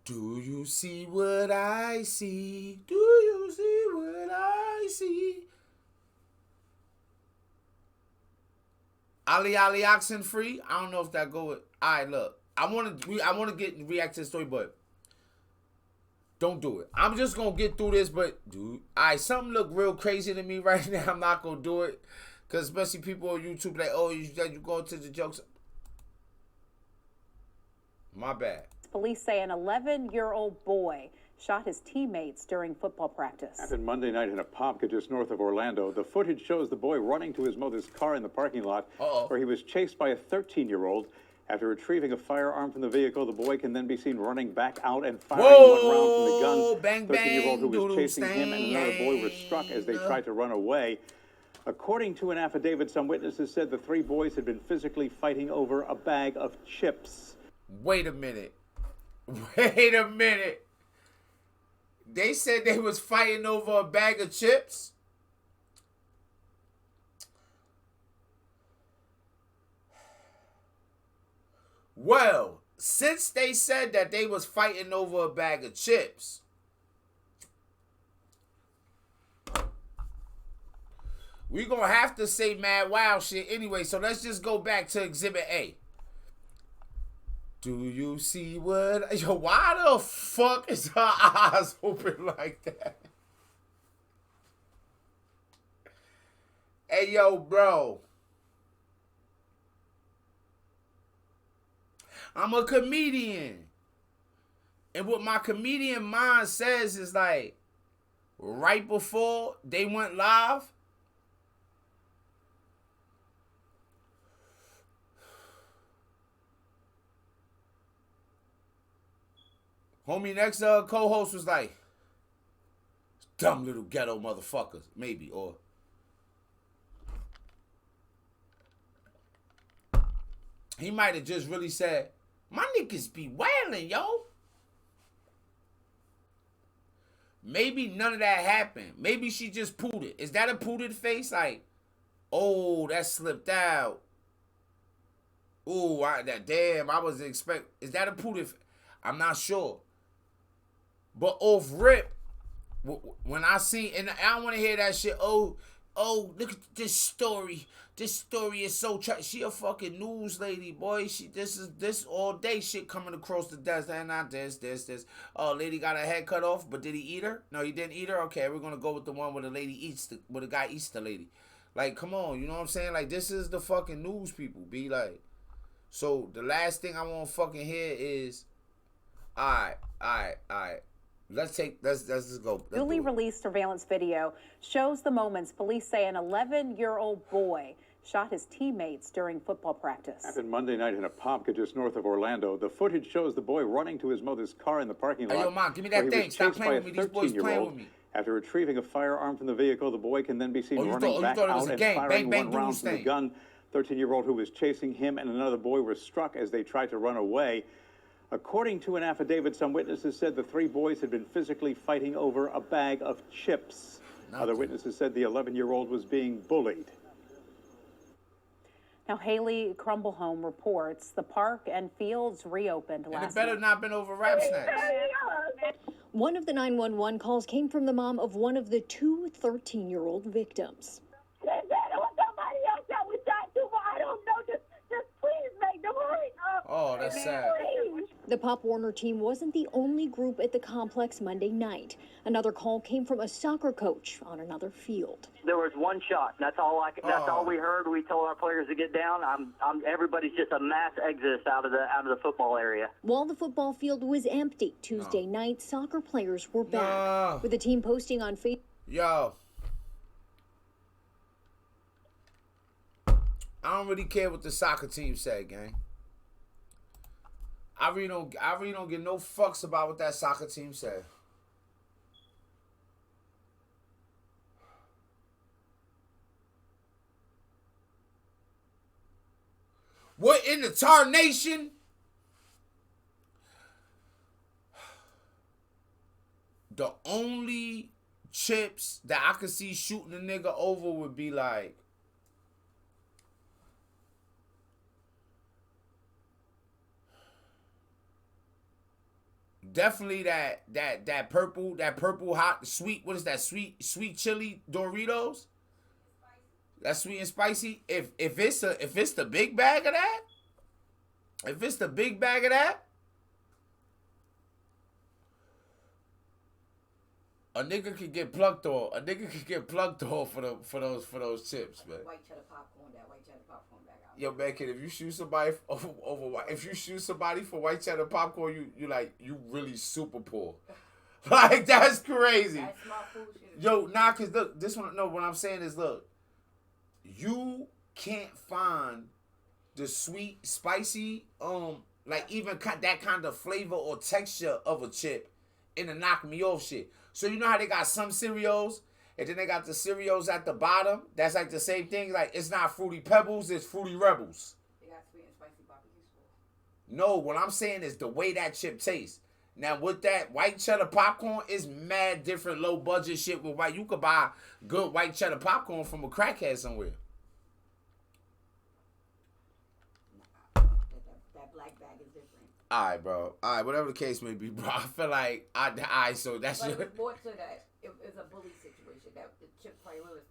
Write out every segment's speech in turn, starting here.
Do you see what I see? Do you see what I see? Ali Ali Oxen Free. I don't know if that go with. All right, look. I want to react to the story, but don't do it. I'm just gonna get through this, but dude, all right, something look real crazy to me right now. I'm not gonna do it, cause especially people on YouTube like, oh, you go to the jokes. My bad. Police say an 11-year-old boy shot his teammates during football practice. Happened Monday night in a pub just north of Orlando. The footage shows the boy running to his mother's car in the parking lot, where he was chased by a 13-year-old. After retrieving a firearm from the vehicle, the boy can then be seen running back out and firing one round from the gun. Bang, 13-year-old who was doodle, chasing him and another boy were struck as they tried to run away. According to an affidavit, some witnesses said the three boys had been physically fighting over a bag of chips. Wait a minute. Wait a minute. They said they was fighting over a bag of chips? Well, since they said that they was fighting over a bag of chips, we gonna have to say mad wild shit anyway. So let's just go back to Exhibit A. Do you see what? Yo, why the fuck is her eyes open like that? Hey, yo, bro. I'm a comedian. And what my comedian mind says is like, right before they went live, homie next co-host was like, dumb little ghetto motherfuckers, maybe, or he might have just really said, my niggas be wailing, yo. Maybe none of that happened. Maybe she just pulled it. Is that a pulled face? Like, oh, that slipped out. Ooh, damn, I was expect. Is that a pulled? I'm not sure. But off rip, when I see, and I don't want to hear that shit. Oh, look at this story. This story is so she a fucking news lady, boy. This all day shit coming across the desk. And not this. Oh, lady got her head cut off, but did he eat her? No, he didn't eat her. Okay, we're gonna go with the one where where the guy eats the lady. Like, come on, you know what I'm saying? Like, this is the fucking news people. Be like, so the last thing I want to fucking hear is, all right. Let's just go. Newly released surveillance video shows the moments police say an 11-year-old boy shot his teammates during football practice. Happened Monday night in a pub just north of Orlando. The footage shows the boy running to his mother's car in the parking lot. Hey, yo, Mom, give me that thing. Stop playing with me. These boys playing with me. After retrieving a firearm from the vehicle, the boy can then be seen running back out and firing one round from the gun. 13-year-old who was chasing him and another boy were struck as they tried to run away. According to an affidavit, some witnesses said the three boys had been physically fighting over a bag of chips. Other witnesses said the 11-year-old was being bullied. Now, Haley Crumblehome reports the park and fields reopened last night. And it better not been over rap snacks. One of the 911 calls came from the mom of one of the two 13-year-old victims. Somebody else that we talked to, I don't know. Just please make them hurry up. Oh, that's sad. The Pop Warner team wasn't the only group at the complex Monday night. Another call came from a soccer coach on another field. There was one shot. That's all we heard. We told our players to get down. Everybody's just a mass exodus out of the football area. While the football field was empty Tuesday night, soccer players were back. With the team posting on Facebook. Yo. I don't really care what the soccer team said, gang. I really don't give no fucks about what that soccer team said. What in the tarnation? The only chips that I could see shooting a nigga over would be like, Definitely that purple hot sweet. What is that sweet chili Doritos? That's sweet and spicy. If it's the big bag of that, if it's the big bag of that, a nigga could get plucked off. A nigga could get plucked off for those chips, man. White cheddar popcorn, that white cheddar popcorn bag out. Yo, man, kid, if you shoot somebody if you shoot somebody for white cheddar popcorn, you really super poor. Like, that's crazy. That's my food shit. Yo, nah, cause look, this one. No, what I'm saying is, look, you can't find the sweet, spicy, like even that kind of flavor or texture of a chip in the knock me off shit. So you know how they got some cereals, and then they got the cereals at the bottom. That's like the same thing. Like, it's not Fruity Pebbles, it's Fruity Rebels. They got sweet and spicy barbecue sauce. No, what I'm saying is the way that chip tastes. Now, with that white cheddar popcorn, is mad different low budget shit with white. You could buy good white cheddar popcorn from a crackhead somewhere. That black bag is different. All right, bro. All right, whatever the case may be, bro. I feel like so that's But your... it was more to that. It was a bully situation. That the chip probably was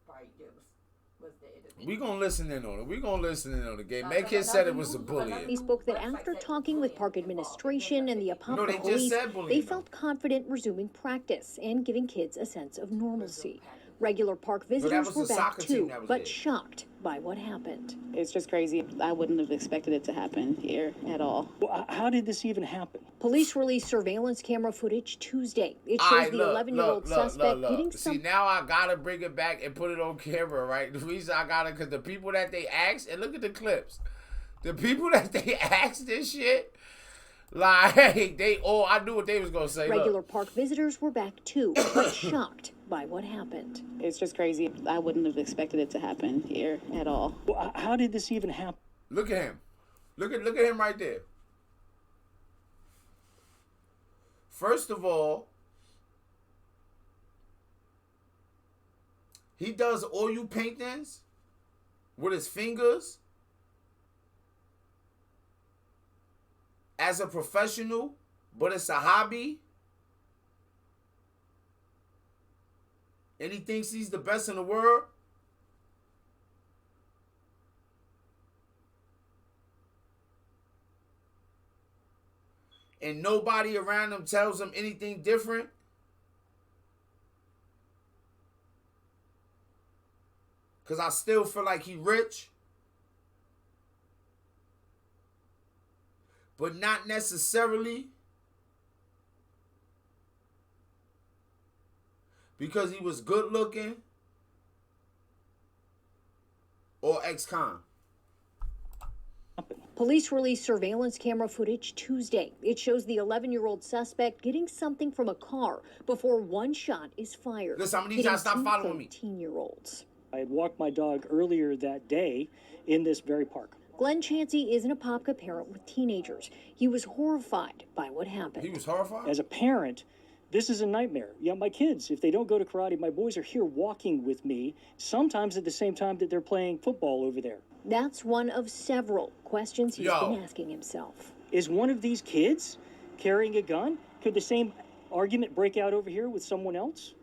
the We gonna listen in on it. We gonna listen in on the game. That kid said it was a bully. He spoke that after talking with park administration and the Apopka police, they felt confident resuming practice and giving kids a sense of normalcy. Regular park visitors were back too, but shocked by what happened. It's just crazy. I wouldn't have expected it to happen here at all. Well, how did this even happen? Police released surveillance camera footage Tuesday. It shows the 11-year-old suspect getting some... See, now I gotta bring it back and put it on camera, right? The reason I gotta, because the people that they asked, and look at the clips. The people that they asked this shit, like, I knew what they was gonna say. Regular park visitors were back too, but shocked by what happened. It's just crazy. I wouldn't have expected it to happen here at all. Well, how did this even happen? Look at him. Look at him right there. First of all, he does oil paintings with his fingers as a professional, but it's a hobby. And he thinks he's the best in the world. And nobody around him tells him anything different. Because I still feel like he rich. But not necessarily because he was good looking or ex-con. Police released surveillance camera footage Tuesday. It shows the 11-year-old suspect getting something from a car before one shot is fired. Listen, I'm gonna need y'all to stop following me. 13-year-olds. I had walked my dog earlier that day in this very park. Glenn Chansey is an Apopka parent with teenagers. He was horrified by what happened. He was horrified? As a parent, this is a nightmare. Yeah, my kids, if they don't go to karate, my boys are here walking with me, sometimes at the same time that they're playing football over there. That's one of several questions he's been asking himself. Is one of these kids carrying a gun? Could the same argument break out over here with someone else?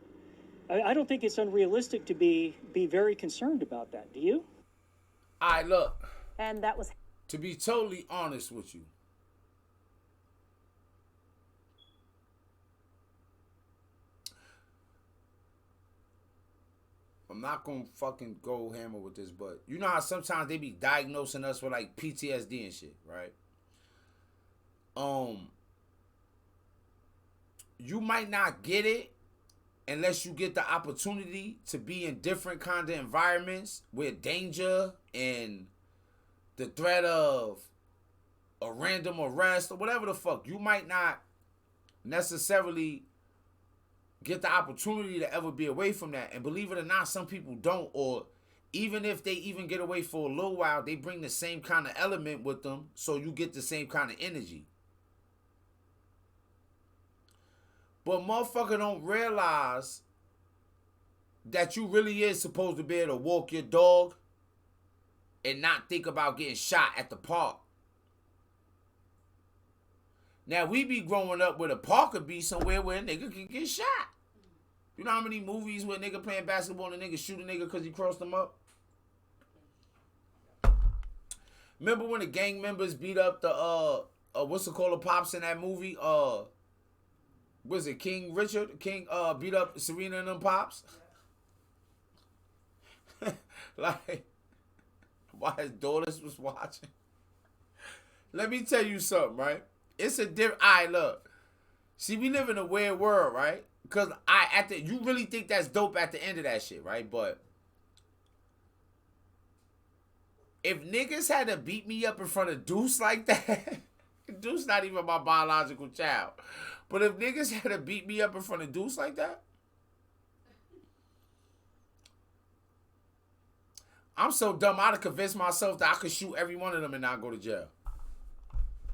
I don't think it's unrealistic to be very concerned about that. Do you? Look. And that was... To be totally honest with you, I'm not gonna fucking go hammer with this, but you know how sometimes they be diagnosing us with like PTSD and shit, right? You might not get it unless you get the opportunity to be in different kind of environments with danger and the threat of a random arrest or whatever the fuck. You might not necessarily get the opportunity to ever be away from that. And believe it or not, some people don't. Or even if they even get away for a little while, they bring the same kind of element with them, so you get the same kind of energy. But motherfucker don't realize that you really is supposed to be able to walk your dog and not think about getting shot at the park. Now, we be growing up where the park could be somewhere where a nigga can get shot. You know how many movies where a nigga playing basketball and a nigga shoot a nigga because he crossed them up? Remember when the gang members beat up the, what's it called, the pops in that movie? Was it King Richard? King beat up Serena and them pops? Like, while his daughters was watching. Let me tell you something, right? It's a different. Alright, look. See, we live in a weird world, right? Because you really think that's dope at the end of that shit, right? But if niggas had to beat me up in front of Deuce like that, Deuce not even my biological child. But if niggas had to beat me up in front of Deuce like that, I'm so dumb, I'd have convinced myself that I could shoot every one of them and not go to jail.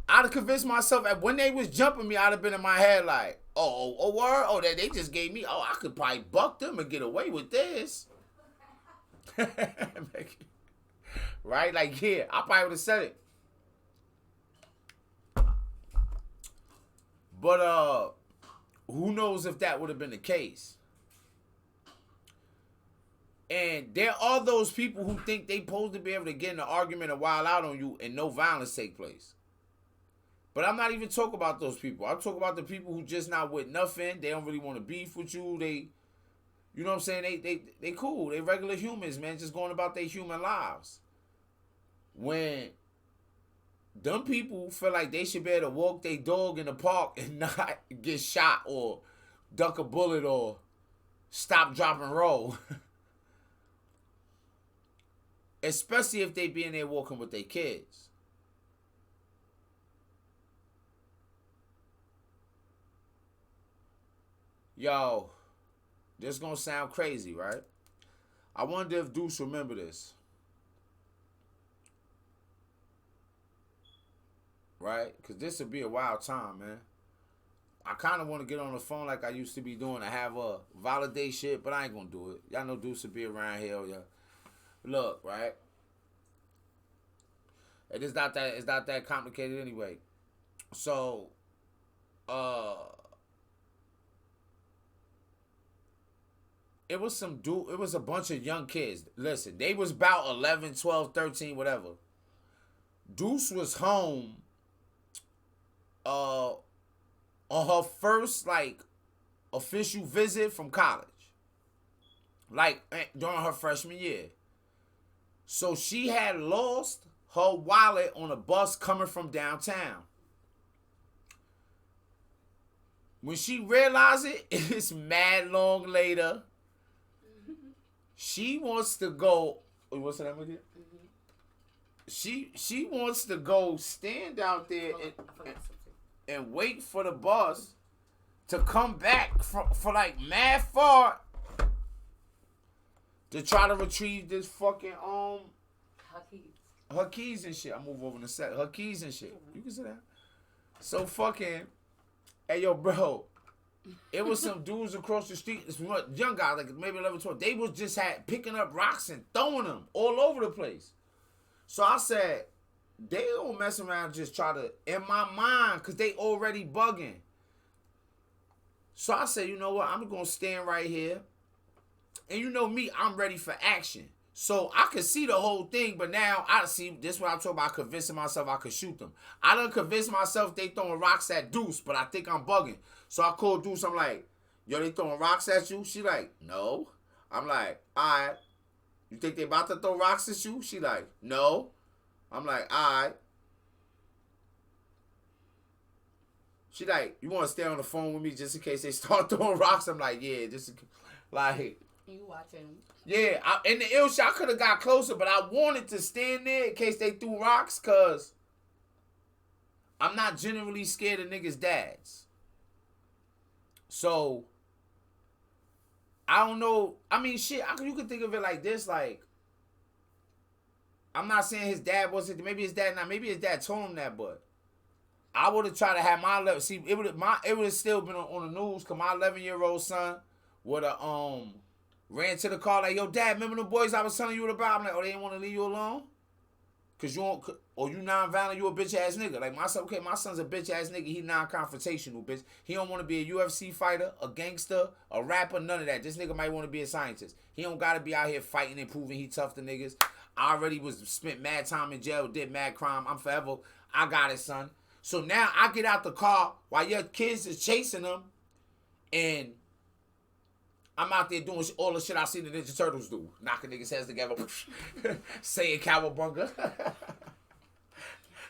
I'd have convinced myself that when they was jumping me, I'd have been in my head like, word? Oh, they just gave me, I could probably buck them and get away with this. Right? Like, yeah, I probably would have said it. But, who knows if that would have been the case. And there are those people who think they supposed to be able to get in an argument and wild out on you and no violence take place. But I'm not even talking about those people. I'm talking about the people who just not with nothing. They don't really want to beef with you. You know what I'm saying? They cool. They regular humans, man, just going about their human lives. When them people feel like they should be able to walk their dog in the park and not get shot or duck a bullet or stop, drop, and roll. Especially if they be in there walking with their kids. Yo, this gonna sound crazy, right? I wonder if Deuce remember this. Right? Because this would be a wild time, man. I kind of want to get on the phone like I used to be doing to have a validate shit, but I ain't gonna do it. Y'all know Deuce would be around here, yeah. Look, right? It's not that complicated anyway. So, it was a bunch of young kids. Listen, they was about 11, 12, 13, whatever. Deuce was home on her first, like, official visit from college. Like, during her freshman year. So she had lost her wallet on a bus coming from downtown. When she realized it, it's mad long later. She wants to go. What's the name again? She wants to go stand out there and wait for the bus to come back for like mad far to try to retrieve this fucking her keys and shit. I move over in a sec. Her keys and shit. You can say that. So fucking, hey yo, bro. It was some dudes across the street, young guys, like maybe 11, 12. They was just picking up rocks and throwing them all over the place. So I said, they don't mess around and just try to, in my mind, because they already bugging. So I said, you know what, I'm going to stand right here. And you know me, I'm ready for action. So I could see the whole thing, but now I see, this is what I'm talking about, convincing myself I could shoot them. I done convinced myself they throwing rocks at Deuce, but I think I'm bugging. So I called Deuce, I'm like, yo, they throwing rocks at you? She like, no. I'm like, all right. You think they about to throw rocks at you? She like, no. I'm like, all right. She like, you want to stay on the phone with me just in case they start throwing rocks? I'm like, yeah, just like. You watching? Yeah, in the ill shot, I could have got closer, but I wanted to stand there in case they threw rocks, because I'm not generally scared of niggas' dads. So, I don't know. I mean, shit, you could think of it like this, like, I'm not saying his dad wasn't, maybe his dad told him that, but I would have tried to have my 11, see, it would have still been on the news, because my 11-year-old son would have, ran to the car like, yo, dad, remember the boys I was telling you about? I'm like, oh, they didn't want to leave you alone? Cause you don't, or you non-violent, you a bitch ass nigga. Like my son, okay, my son's a bitch ass nigga. He non-confrontational, bitch. He don't want to be a UFC fighter, a gangster, a rapper, none of that. This nigga might want to be a scientist. He don't gotta be out here fighting and proving he tough to niggas. I already spent mad time in jail, did mad crime. I'm forever. I got it, son. So now I get out the car while your kids is chasing them, and I'm out there doing all the shit I seen the Ninja Turtles do. Knocking niggas' heads together. Saying cowabunga.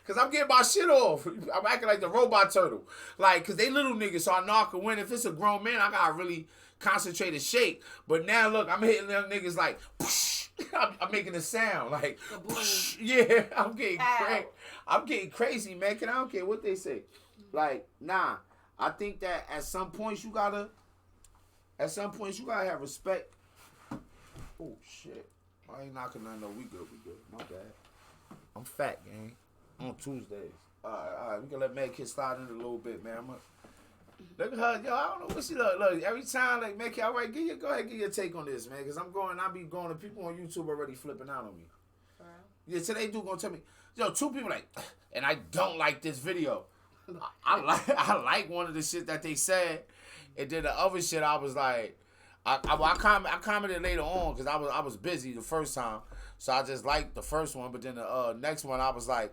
Because I'm getting my shit off. I'm acting like the robot turtle. Like, because they little niggas, so I know I can win. If it's a grown man, I got to really concentrate and shake. But now, look, I'm hitting them niggas like, I'm making a sound. Like, yeah, I'm getting crazy, man. I don't care what they say. Like, nah. I think that at some points you gotta have respect. Oh shit. I ain't knocking nothing. No, we good. My bad. I'm fat, gang. On Tuesdays. Alright. We can let Meg Kid slide in a little bit, man. Look at her, yo. I don't know what she look. Look, every time, like, Meg Kid, all right, go ahead, give your take on this, man. Because I be going to people on YouTube already flipping out on me. Yeah, today dude gonna tell me, yo, two people like, and I don't like this video. I like one of the shit that they said, and then the other shit I was like, I commented later on because I was busy the first time, so I just liked the first one, but then the next one I was like,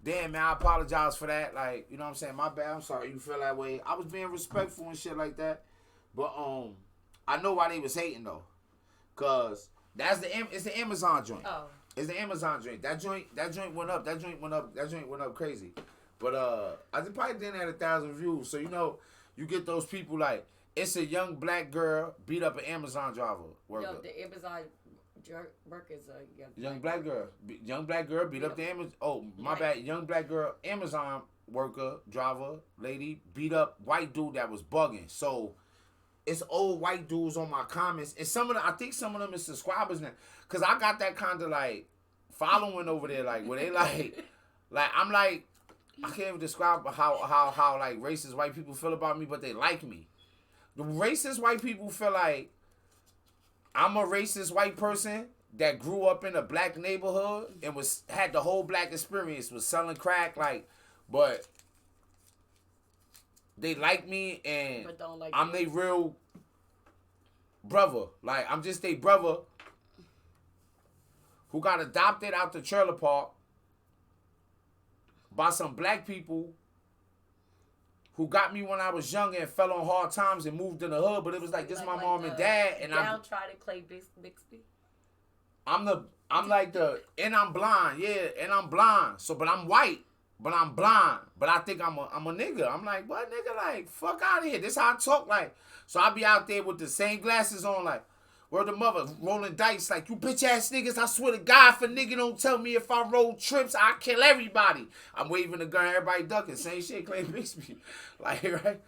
damn man, I apologize for that, like, you know what I'm saying, my bad, I'm sorry you feel that way. I was being respectful and shit like that, but I know why they was hating though, cause it's the Amazon joint. Oh. It's the Amazon joint. That joint went up. That joint went up crazy. But I probably didn't have 1,000 views. So, you know, you get those people like, it's a young black girl beat up an Amazon driver worker. Yo, the Amazon worker is a young black girl. Young black girl beat up the Amazon. Oh, my bad. Young black girl, Amazon worker, driver, lady, beat up white dude that was bugging. So, it's old white dudes on my comments. And I think some of them is subscribers now. Because I got that kind of like following over there. Like, where they like I'm like, I can't even describe how like racist white people feel about me, but they like me. The racist white people feel like I'm a racist white person that grew up in a black neighborhood and had the whole black experience, was selling crack, like, but they like me and like I'm their real brother. Like, I'm just their brother who got adopted out the trailer park by some black people who got me when I was young and fell on hard times and moved in the hood, but it was like, this my mom and dad, and I'm trying to play Bixby. I'm blind, yeah, and I'm blind. So, but I'm white, but I'm blind. But I think I'm a nigga. I'm like, what nigga? Like, fuck out of here. This how I talk, like. So I be out there with the same glasses on, like, where the mother rolling dice, like, you bitch ass niggas, I swear to God, if a nigga don't tell me if I roll trips, I kill everybody. I'm waving the gun, everybody ducking. Same shit, Clay Bixby. Like, right?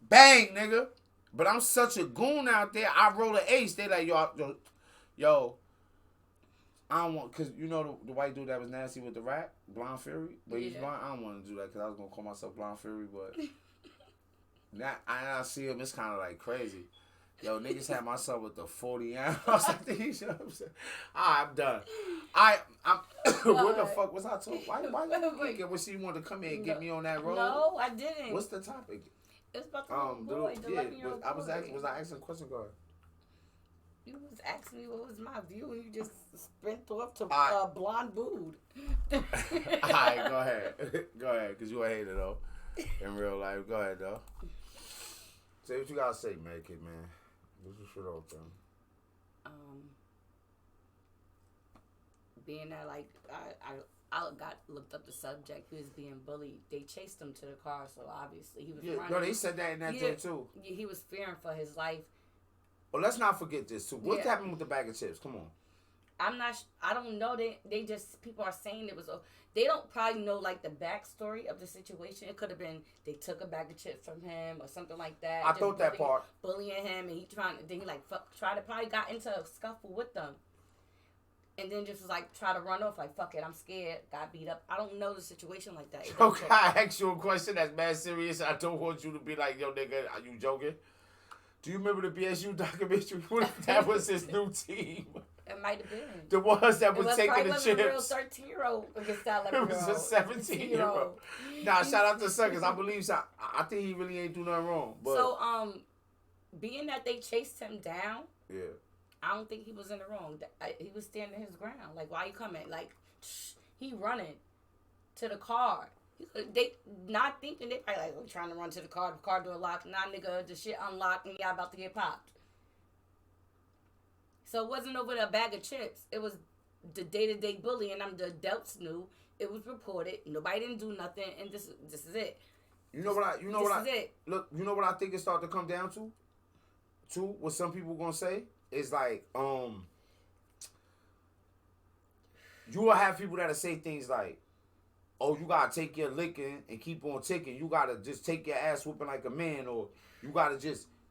Bang, nigga. But I'm such a goon out there, I roll an ace. They like, yo, I don't want, because you know the white dude that was nasty with the rap, Blind Fury? But he's blind. I don't want to do that because I was going to call myself Blind Fury, but now I see him, it's kind of like crazy. Yo, niggas had myself with the 40 ounce. You know what I'm saying? Alright, I'm done. I'm what the fuck was I talking? Why you get when she wanted to come here and get me on that road? No, I didn't. What's the topic? It's about the boy, the 11-year-old boy. Was I asking a question, guard? You was asking me what was my view, and you just spent off to blonde booed. Alright, go ahead. Go ahead, because you a hater, though. In real life. Go ahead, though. Say what you gotta say, man, kid, man. What's your shit off, man? Being that, like, I looked up the subject. He was being bullied. They chased him to the car, so obviously he was running. No, they said that in that thing, too. He was fearing for his life. Well, let's not forget this, too. What happened with the bag of chips? Come on. I don't know. They just, people are saying it was, they don't probably know, like, the backstory of the situation. It could have been they took a bag of chips from him or something like that. I thought that part. Bullying him, and he probably got into a scuffle with them. And then just was like, try to run off, like, fuck it, I'm scared, got beat up. I don't know the situation like that. Okay, I asked you a question that's mad serious. I don't want you to be like, yo, nigga, are you joking? Do you remember the BSU documentary? What if that was his new team? It might have been. The ones that was taking the chips. It wasn't a real 13-year-old against that 11-year-old. It was a 17-year-old. Nah, shout out to Son, because I believe so. I think he really ain't do nothing wrong. But. So, being that they chased him down, yeah, I don't think he was in the wrong. He was standing his ground. Like, why you coming? Like, he running to the car. They not thinking, they probably like, we're trying to run to the car door locked. Nah, nigga, the shit unlocked and y'all about to get popped. So it wasn't over a bag of chips. It was the day-to-day bullying. The adults knew. It was reported. Nobody didn't do nothing, and this is it. You know what I think it started to come down to? What some people gonna say is like, you will have people that'll say things like, oh, you gotta take your licking and keep on ticking. You gotta just take your ass whooping like a man, or you gotta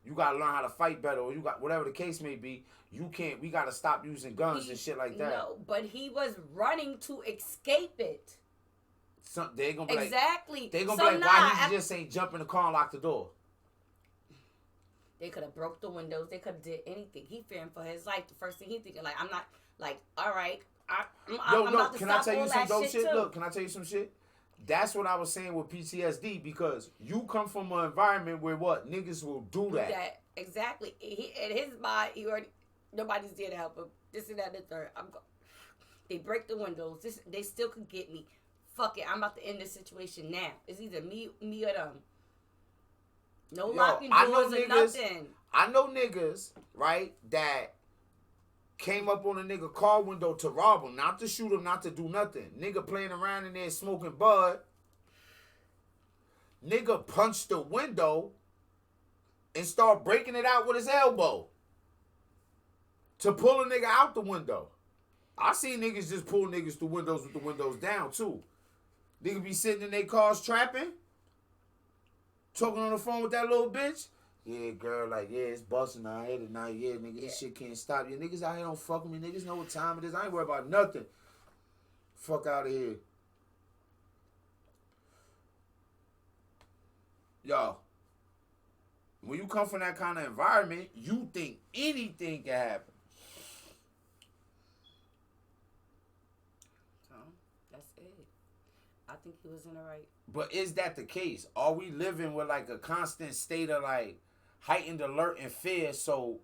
learn how to fight better, or you got whatever the case may be. We gotta stop using guns and shit like that. No, but he was running to escape it. They're gonna be exactly. Like, they're gonna be like, why he just ain't jump in the car and lock the door? They could have broke the windows. They could have did anything. He fearing for his life. The first thing he thinking, like, I'm not, like, all right. I'm about to can stop I tell you all some that dope shit shit? too. Look, can I tell you some shit? That's what I was saying with PTSD, because you come from an environment where what? Niggas will do that. Exactly. In his mind, nobody's there to help him. This and that and the third. They break the windows. They still could get me. Fuck it. I'm about to end this situation now. It's either me or them. No locking doors or nothing. I know niggas, right, that came up on a nigga car window to rob him, not to shoot him, not to do nothing. Nigga playing around in there smoking bud. Nigga punched the window and start breaking it out with his elbow to pull a nigga out the window. I seen niggas just pull niggas through windows with the windows down too. Nigga be sitting in their cars trapping, talking on the phone with that little bitch. Yeah, girl, like, yeah, it's busting out here tonight. Yeah, nigga, this shit can't stop. Yeah, niggas out here don't fuck with me. Niggas know what time it is. I ain't worried about nothing. Fuck out of here. Yo, when you come from that kind of environment, you think anything can happen. So, that's it. I think he was in the right. But is that the case? Are we living with like a constant state of like heightened alert and fear? So,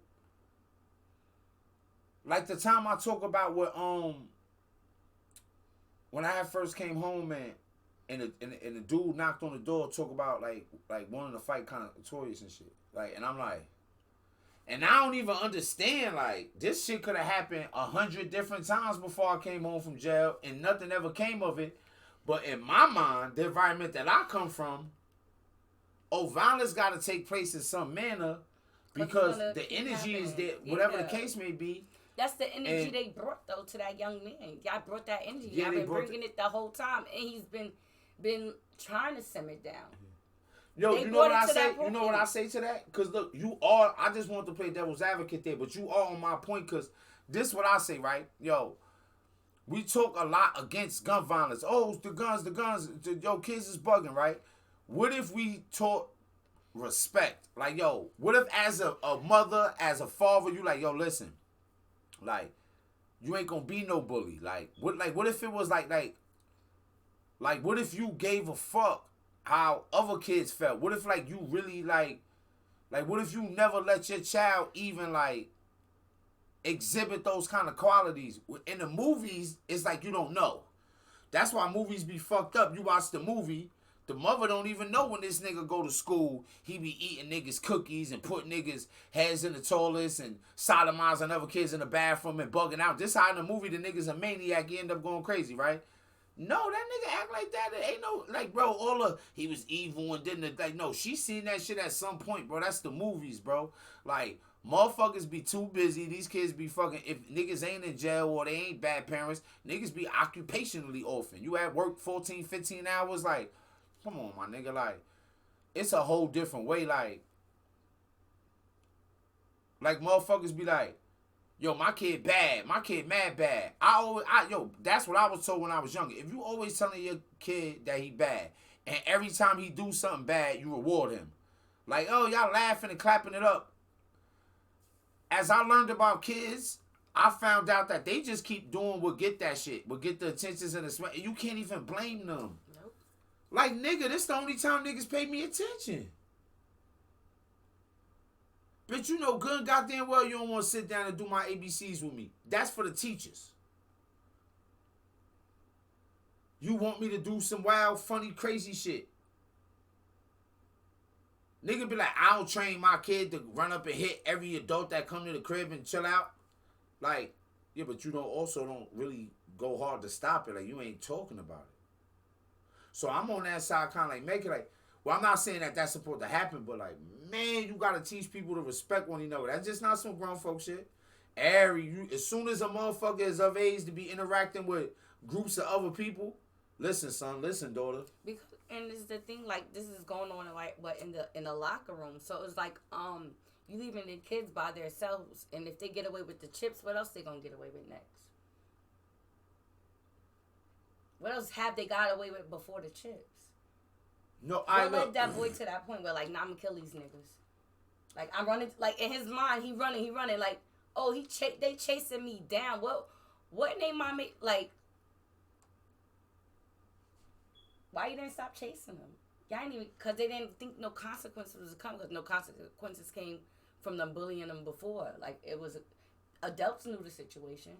like the time I talk about what when I had first came home and the dude knocked on the door, talk about like wanting to fight kind of toys and shit. Like, and I'm like, and I don't even understand, like, this shit could have happened 100 different times before I came home from jail and nothing ever came of it. But in my mind, the environment that I come from, violence got to take place in some manner because the energy is there, whatever the case may be. That's the energy they brought, though, to that young man. Y'all brought that energy. Y'all been bringing it the whole time, and he's been trying to simmer it down. Yo, you know what I say? You know what I say to that? Because, look, I just want to play devil's advocate there, but you are on my point, because this is what I say, right? Yo, we talk a lot against gun violence. Oh, the guns. Yo, kids is bugging, right? What if we taught respect? Like, yo, what if as a mother, as a father, you like, yo, listen, like, you ain't gonna be no bully. Like, what if it was like, what if you gave a fuck how other kids felt? What if, like, you really, like, what if you never let your child even, like, exhibit those kind of qualities? In the movies, it's like you don't know. That's why movies be fucked up. You watch the movie, the mother don't even know when this nigga go to school, he be eating niggas cookies and put niggas heads in the toilets and sodomizing other kids in the bathroom and bugging out. This how in the movie the nigga's a maniac, he end up going crazy, right? No, that nigga act like that. It ain't no, like, bro, he was evil and didn't, like, no, she seen that shit at some point, bro. That's the movies, bro. Like, motherfuckers be too busy. These kids be fucking, if niggas ain't in jail or they ain't bad parents, niggas be occupationally orphan. You at work 14, 15 hours, like, come on, my nigga, like, it's a whole different way, like motherfuckers be like, yo, my kid bad, my kid mad bad. Yo, that's what I was told when I was younger. If you always telling your kid that he bad, and every time he do something bad, you reward him. Like, oh, y'all laughing and clapping it up. As I learned about kids, I found out that they just keep doing what get that shit, what get the attentions and the smell. You can't even blame them. Nope. Like, nigga, this the only time niggas pay me attention. Bitch, you know good and goddamn well you don't want to sit down and do my ABCs with me. That's for the teachers. You want me to do some wild, funny, crazy shit. Nigga be like, I don't train my kid to run up and hit every adult that come to the crib and chill out. Like, yeah, but you don't really go hard to stop it. Like, you ain't talking about it. So I'm on that side kind of like, make it like, well, I'm not saying that that's supposed to happen, but like, man, you got to teach people to respect one another. That's just not some grown folk shit. As soon as a motherfucker is of age to be interacting with groups of other people, listen, son, listen, daughter. And it's the thing, like, this is going on like what in the locker room. So it's like, you leaving the kids by themselves, and if they get away with the chips, what else they gonna get away with next? What else have they got away with before the chips? No, I led that boy to that point where, like, nah, I'm gonna kill these niggas. Like, I'm running, like, in his mind, he running, like, oh, they chasing me down. What name I make, like, why you didn't stop chasing them? Y'all ain't even, because they didn't think no consequences was coming, because no consequences came from them bullying them before. Like, it was, adults knew the situation.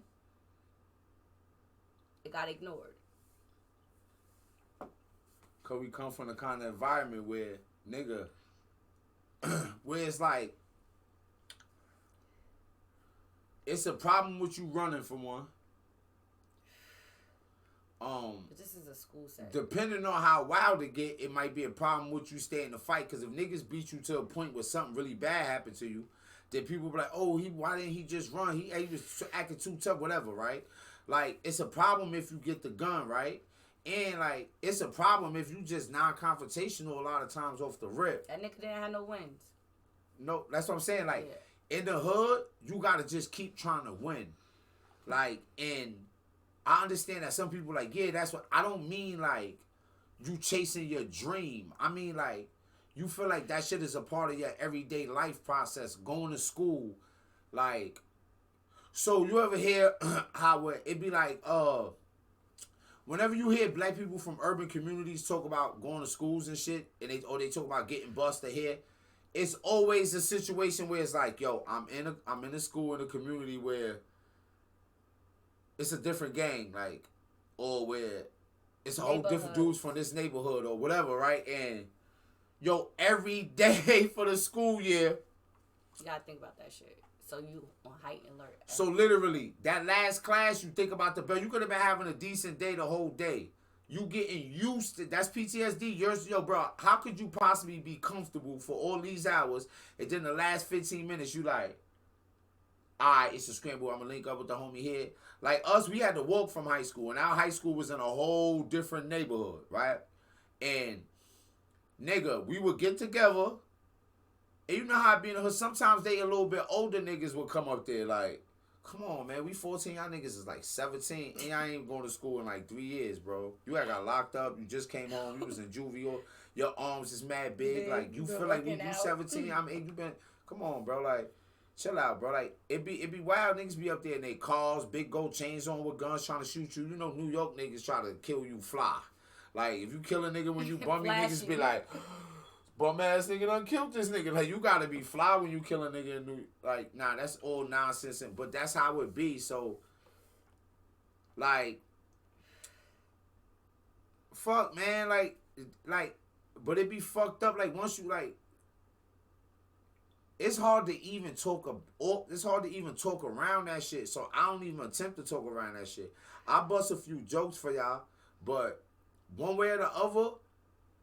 It got ignored. Because we come from the kind of environment where, nigga, where it's like, it's a problem with you running for one. But this is a school setting. Depending on how wild it get, it might be a problem with you staying in the fight. Because if niggas beat you to a point where something really bad happened to you, then people be like, oh, why didn't he just run? He was acting too tough, whatever, right? Like, it's a problem if you get the gun, right? And, like, it's a problem if you just non-confrontational a lot of times off the rip. That nigga didn't have no wins. No, that's what I'm saying. Like, in the hood, you got to just keep trying to win. Like, and I understand that some people like, yeah, that's what, I don't mean, like, you chasing your dream. I mean, like, you feel like that shit is a part of your everyday life process, going to school. Like, so you ever hear how it be like, whenever you hear black people from urban communities talk about going to schools and shit, and they talk about getting busted here, it's always a situation where it's like, yo, I'm in a school in a community where it's a different gang, like, or where it's a whole different dudes from this neighborhood or whatever, right? And yo, every day for the school year, you gotta think about that shit. So you on heightened alert. So literally, that last class, you think about the bell. You could have been having a decent day the whole day. You getting used to, that's PTSD. Yo, bro, how could you possibly be comfortable for all these hours, and then the last 15 minutes, you like, all right, it's a scramble. I'm going to link up with the homie here. Like us, we had to walk from high school, and our high school was in a whole different neighborhood, right? And, nigga, we would get together, and you know how it be in the hood. Sometimes they a little bit older niggas would come up there like, come on, man, we 14, y'all niggas is like 17, and y'all ain't going to school in like 3 years, bro. You got locked up, you just came home, you was in juvie, your arms is mad big, like, you feel like when you 17, I'm 8, you been, come on, bro, like, chill out, bro. Like, it be wild. Niggas be up there in their cars, big gold chains on with guns trying to shoot you. You know, New York niggas try to kill you fly. Like, if you kill a nigga when you bummy, niggas be like, bum ass nigga done killed this nigga. Like, you gotta be fly when you kill a nigga in New York. Like, nah, that's all nonsense. But that's how it be. So, like, fuck, man. Like, but it be fucked up. Like, once you, like, it's hard to even talk around that shit. So I don't even attempt to talk around that shit. I bust a few jokes for y'all, but one way or the other,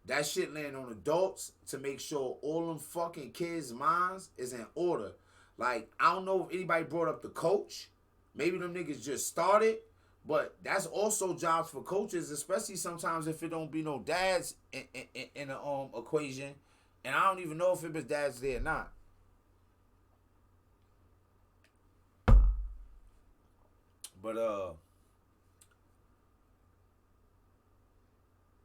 that shit land on adults to make sure all them fucking kids' minds is in order. Like, I don't know if anybody brought up the coach. Maybe them niggas just started, but that's also jobs for coaches, especially sometimes if it don't be no dads in the equation. And I don't even know if it was dads there or not. But,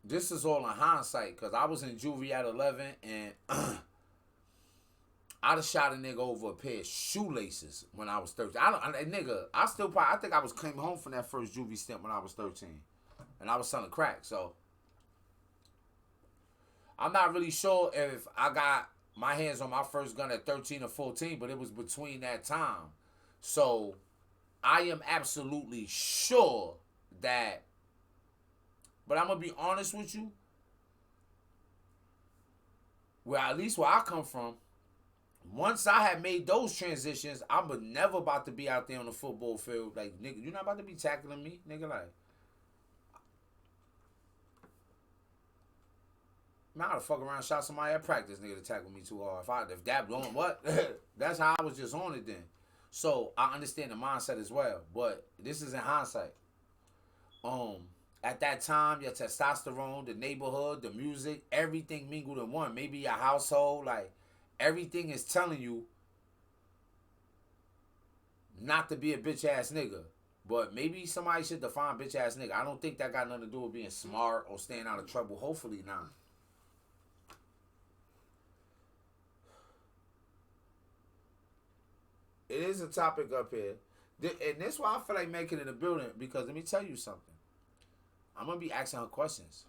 this is all in hindsight, because I was in juvie at 11, and I'd have shot a nigga over a pair of shoelaces when I was 13. I think I came home from that first juvie stint when I was 13. And I was selling crack, so. I'm not really sure if I got my hands on my first gun at 13 or 14, but it was between that time. So, I am absolutely sure that, but I'm going to be honest with you, at least where I come from, once I had made those transitions, I'm never about to be out there on the football field. Like, nigga, you're not about to be tackling me, nigga, like. Man, I'd have fuck around, shot somebody at practice, nigga, to tackle me too hard. If that blown, what? That's how I was just on it then. So I understand the mindset as well, but this is in hindsight. At that time, your testosterone, the neighborhood, the music, everything mingled in one. Maybe your household, like everything is telling you not to be a bitch ass nigga. But maybe somebody should define bitch ass nigga. I don't think that got nothing to do with being smart or staying out of trouble. Hopefully not. It is a topic up here. And that's why I feel like making it a building, because let me tell you something. I'm going to be asking her questions.